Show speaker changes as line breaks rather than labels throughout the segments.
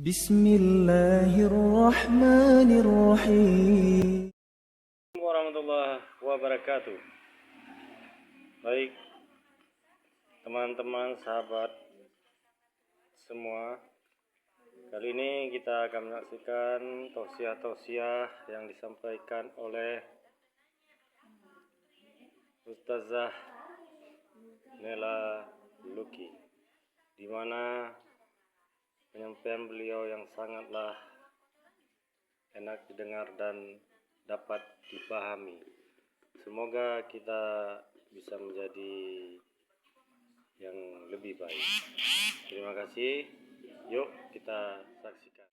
Bismillahirrahmanirrahim.
Warahmatullahi wabarakatuh. Baik, teman-teman, sahabat semua, kali ini kita akan menyaksikan tausiah-tausiah yang disampaikan oleh Ustazah Nela Luki, di mana penyampaian beliau yang sangatlah enak didengar dan dapat dipahami. Semoga kita bisa menjadi yang lebih baik. Terima kasih. Yuk kita saksikan.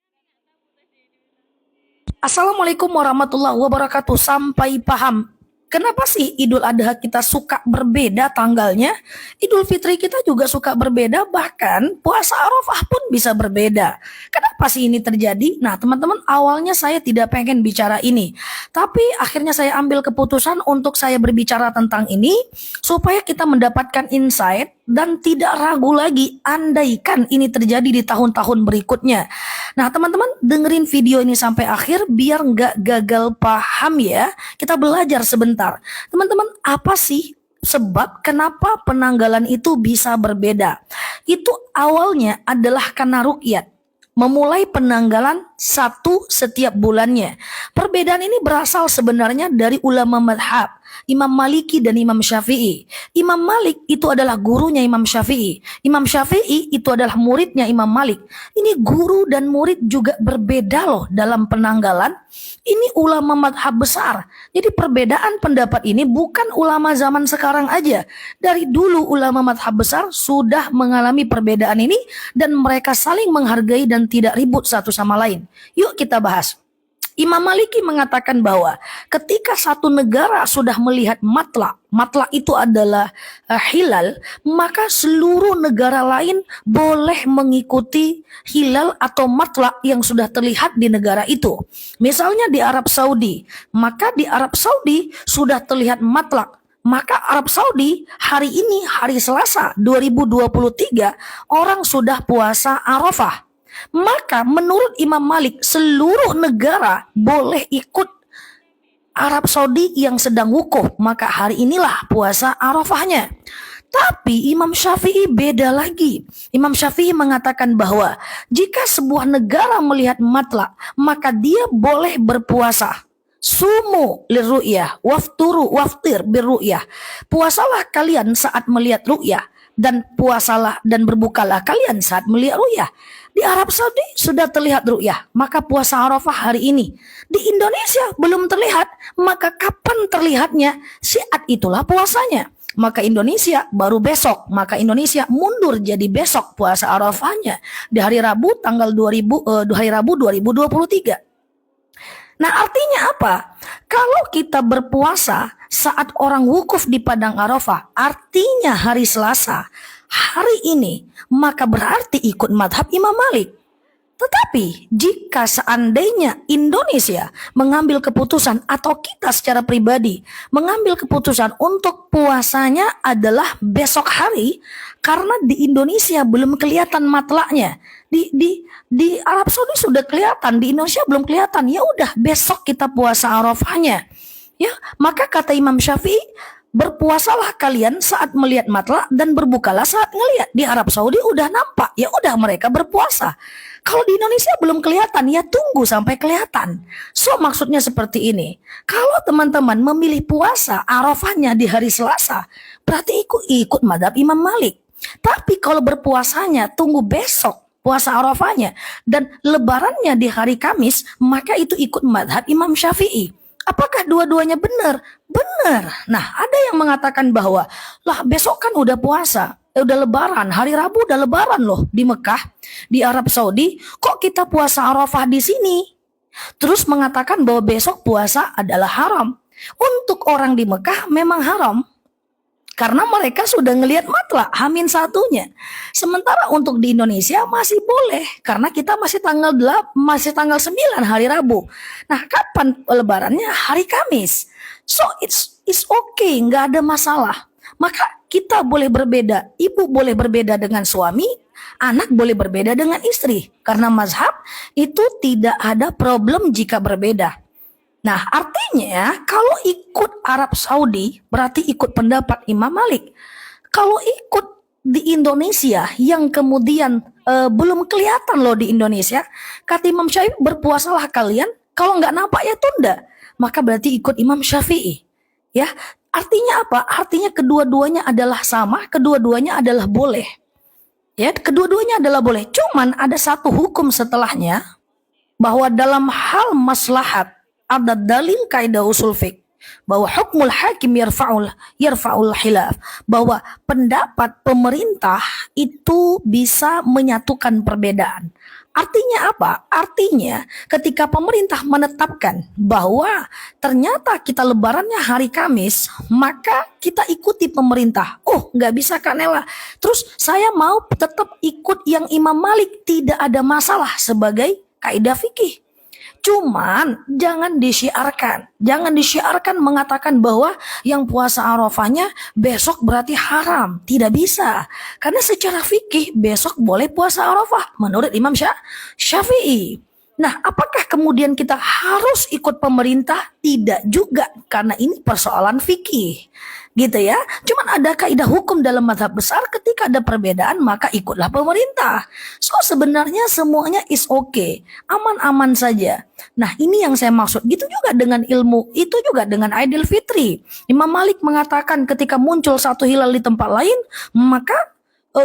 Assalamualaikum warahmatullahi wabarakatuh. Sampai paham. Kenapa sih Idul Adha kita suka berbeda tanggalnya? Idul Fitri kita juga suka berbeda, bahkan puasa Arafah pun bisa berbeda. Kenapa sih ini terjadi? Nah teman-teman, awalnya saya tidak pengen bicara ini. Tapi akhirnya saya ambil keputusan untuk saya berbicara tentang ini, supaya kita mendapatkan insight dan tidak ragu lagi andaikan ini terjadi di tahun-tahun berikutnya. Nah teman-teman, dengerin video ini sampai akhir biar nggak gagal paham ya. Kita belajar sebentar. Teman-teman, apa sih sebab kenapa penanggalan itu bisa berbeda? Itu awalnya adalah karena ruqyat. Memulai penanggalan satu setiap bulannya. Perbedaan ini berasal sebenarnya dari ulama madhab, Imam Maliki dan Imam Syafi'i. Imam Malik itu adalah gurunya Imam Syafi'i. Imam Syafi'i itu adalah muridnya Imam Malik. Ini guru dan murid juga berbeda loh dalam penanggalan. Ini ulama madhab besar. Jadi perbedaan pendapat ini bukan ulama zaman sekarang aja. Dari dulu ulama madhab besar sudah mengalami perbedaan ini dan mereka saling menghargai dan tidak ribut satu sama lain. Yuk kita bahas. Imam Maliki mengatakan bahwa ketika satu negara sudah melihat matla itu adalah hilal, maka seluruh negara lain boleh mengikuti hilal atau matla yang sudah terlihat di negara itu. Misalnya di Arab Saudi, maka di Arab Saudi sudah terlihat matla. Maka Arab Saudi hari ini, hari Selasa 2023, orang sudah puasa Arafah. Maka menurut Imam Malik, seluruh negara boleh ikut Arab Saudi yang sedang wukuf. Maka hari inilah puasa Arafahnya. Tapi Imam Syafi'i beda lagi. Imam Syafi'i mengatakan bahwa jika sebuah negara melihat matla, maka dia boleh berpuasa. Sumu lirru'yah, wafturu waftir birru'yah. Puasalah kalian saat melihat ru'yah, dan puasalah dan berbukalah kalian saat melihat ru'yah. Di Arab Saudi sudah terlihat ru'yah, maka puasa Arafah hari ini. Di Indonesia belum terlihat, maka kapan terlihatnya? Saat itulah puasanya. Maka Indonesia baru besok, maka Indonesia mundur jadi besok puasa Arafahnya di hari Rabu tanggal 2023. Nah artinya apa? Kalau kita berpuasa saat orang wukuf di Padang Arafah, artinya hari Selasa, hari ini, maka berarti ikut madhab Imam Malik. Tetapi jika seandainya Indonesia mengambil keputusan atau kita secara pribadi mengambil keputusan untuk puasanya adalah besok hari, karena di Indonesia belum kelihatan matlaknya. Di Arab Saudi sudah kelihatan, di Indonesia belum kelihatan. Ya udah, besok kita puasa Arafahnya. Ya, maka kata Imam Syafi'i, berpuasalah kalian saat melihat matla dan berbukalah saat ngelihat. Di Arab Saudi udah nampak, ya udah mereka berpuasa. Kalau di Indonesia belum kelihatan, ya tunggu sampai kelihatan. So maksudnya seperti ini. Kalau teman-teman memilih puasa Arafahnya di hari Selasa, berarti ikut madhab Imam Malik. Tapi kalau berpuasanya tunggu besok puasa Arafahnya dan lebarannya di hari Kamis, maka itu ikut madhab Imam Syafi'i. Apakah dua-duanya benar? Benar. Nah, ada yang mengatakan bahwa lah besok kan udah puasa, udah lebaran, hari Rabu udah lebaran loh di Mekah, di Arab Saudi, kok kita puasa Arafah di sini? Terus mengatakan bahwa besok puasa adalah haram. Untuk orang di Mekah memang haram, karena mereka sudah ngelihat matla Hamin satunya. Sementara untuk di Indonesia masih boleh, karena kita masih tanggal 9 hari Rabu. Nah, kapan lebarannya? Hari Kamis. So it's okay, nggak ada masalah. Maka kita boleh berbeda, ibu boleh berbeda dengan suami, Anak boleh berbeda dengan istri. Karena mazhab itu tidak ada problem jika berbeda. Nah, artinya kalau ikut Arab Saudi berarti ikut pendapat Imam Malik. Kalau ikut di Indonesia yang kemudian belum kelihatan loh di Indonesia, kata Imam Syafi'i, berpuasalah kalian, kalau nggak nampak ya tunda. Maka berarti ikut Imam Syafi'i. Ya, artinya apa? Artinya kedua-duanya adalah sama, kedua-duanya adalah boleh. Ya, kedua-duanya adalah boleh. Cuman ada satu hukum setelahnya, bahwa dalam hal maslahat ada dalil kaidah usul fiqh bahwa hukmul hakim yarfa'ul khilaf, bahwa pendapat pemerintah itu bisa menyatukan perbedaan. Artinya apa? Artinya ketika pemerintah menetapkan bahwa ternyata kita lebarannya hari Kamis, maka kita ikuti pemerintah. Oh, nggak bisa Kak Nela. Terus saya mau tetap ikut yang Imam Malik, tidak ada masalah sebagai kaidah fikih. Cuman jangan disiarkan mengatakan bahwa yang puasa Arafahnya besok berarti haram. Tidak bisa. Karena secara fikih besok boleh puasa Arafah menurut Imam Syafi'i. Nah, apakah kemudian kita harus ikut pemerintah? Tidak juga, karena ini persoalan fikih. Gitu ya. Cuman ada kaidah hukum dalam mazhab besar, ketika ada perbedaan maka ikutlah pemerintah. So sebenarnya semuanya is okay, aman-aman saja. Nah, ini yang saya maksud. Gitu juga dengan ilmu, itu juga dengan Idul Fitri. Imam Malik mengatakan ketika muncul satu hilal di tempat lain, maka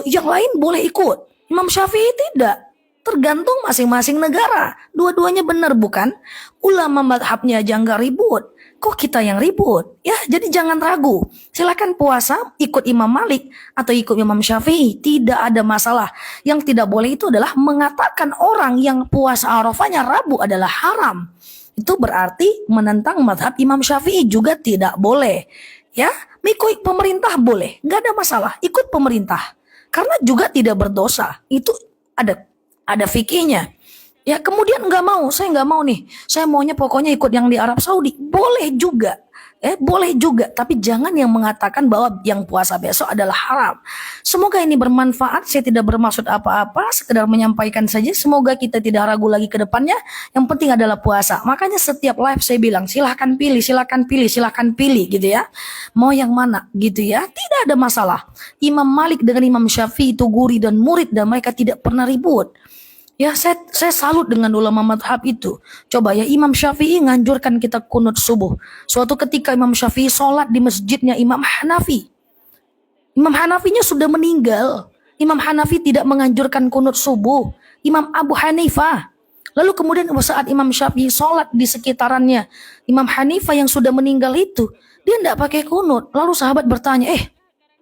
yang lain boleh ikut. Imam Syafi'i tidak. Tergantung masing-masing negara. Dua-duanya benar bukan? Ulama madhabnya aja nggak ribut. Kok kita yang ribut? Ya, jadi jangan ragu. Silakan puasa, ikut Imam Malik atau ikut Imam Syafi'i. Tidak ada masalah. Yang tidak boleh itu adalah mengatakan orang yang puasa Arafahnya Rabu adalah haram. Itu berarti menentang madhab Imam Syafi'i juga tidak boleh. Ya, ikut pemerintah boleh. Nggak ada masalah. Ikut pemerintah. Karena juga tidak berdosa. Itu ada fikihnya. Ya, kemudian saya nggak mau nih. Saya maunya pokoknya ikut yang di Arab Saudi. Boleh juga. Boleh juga. Tapi jangan yang mengatakan bahwa yang puasa besok adalah haram. Semoga ini bermanfaat. Saya tidak bermaksud apa-apa. Sekedar menyampaikan saja. Semoga kita tidak ragu lagi ke depannya. Yang penting adalah puasa. Makanya setiap live saya bilang, silahkan pilih, silahkan pilih, silahkan pilih gitu ya. Mau yang mana gitu ya. Tidak ada masalah. Imam Malik dengan Imam Syafi'i itu guru dan murid. Dan mereka tidak pernah ribut. Ya, saya salut dengan ulama madhab itu. Coba ya, Imam Syafi'i nganjurkan kita kunut subuh. Suatu ketika Imam Syafi'i sholat di masjidnya Imam Hanafi. Imam Hanafinya sudah meninggal. Imam Hanafi tidak menganjurkan kunut subuh. Imam Abu Hanifah. Lalu kemudian saat Imam Syafi'i sholat di sekitarannya Imam Hanifah yang sudah meninggal itu, dia tidak pakai kunut. Lalu sahabat bertanya,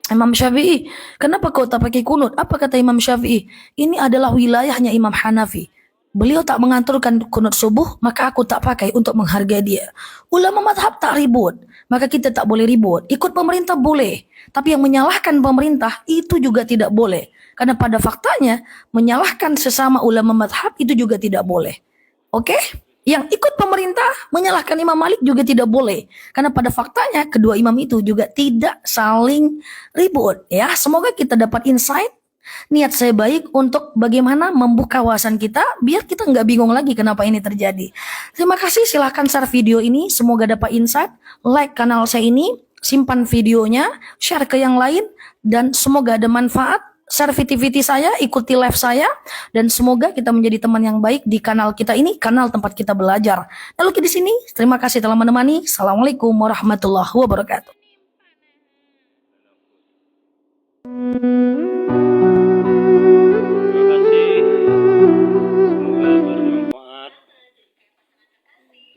Imam Syafi'i, kenapa kau tak pakai kunut? Apa kata Imam Syafi'i? Ini adalah wilayahnya Imam Hanafi. Beliau tak mengaturkan kunut subuh, maka aku tak pakai untuk menghargai dia. Ulama madhab tak ribut, maka kita tak boleh ribut. Ikut pemerintah boleh, tapi yang menyalahkan pemerintah itu juga tidak boleh. Karena pada faktanya, menyalahkan sesama ulama madhab itu juga tidak boleh. Oke? Yang ikut pemerintah menyalahkan Imam Malik juga tidak boleh. Karena pada faktanya kedua imam itu juga tidak saling ribut. Ya, semoga kita dapat insight. Niat saya baik untuk bagaimana membuka wawasan kita biar kita nggak bingung lagi kenapa ini terjadi. Terima kasih, silahkan share video ini. Semoga dapat insight. Like kanal saya ini, simpan videonya, share ke yang lain, dan semoga ada manfaat. Share VT saya, ikuti live saya, dan semoga kita menjadi teman yang baik di kanal kita ini, kanal tempat kita belajar. Lalu di sini, terima kasih telah menemani. Assalamualaikum warahmatullahi wabarakatuh.
Terima kasih. Semoga bermanfaat.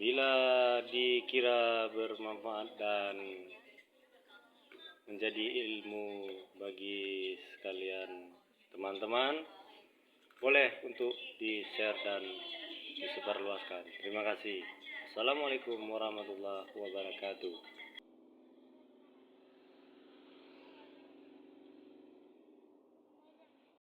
Bila dikira bermanfaat dan menjadi ilmu bagi sekalian teman-teman, boleh untuk di-share dan disebarluaskan. Terima kasih. Assalamualaikum warahmatullahi wabarakatuh.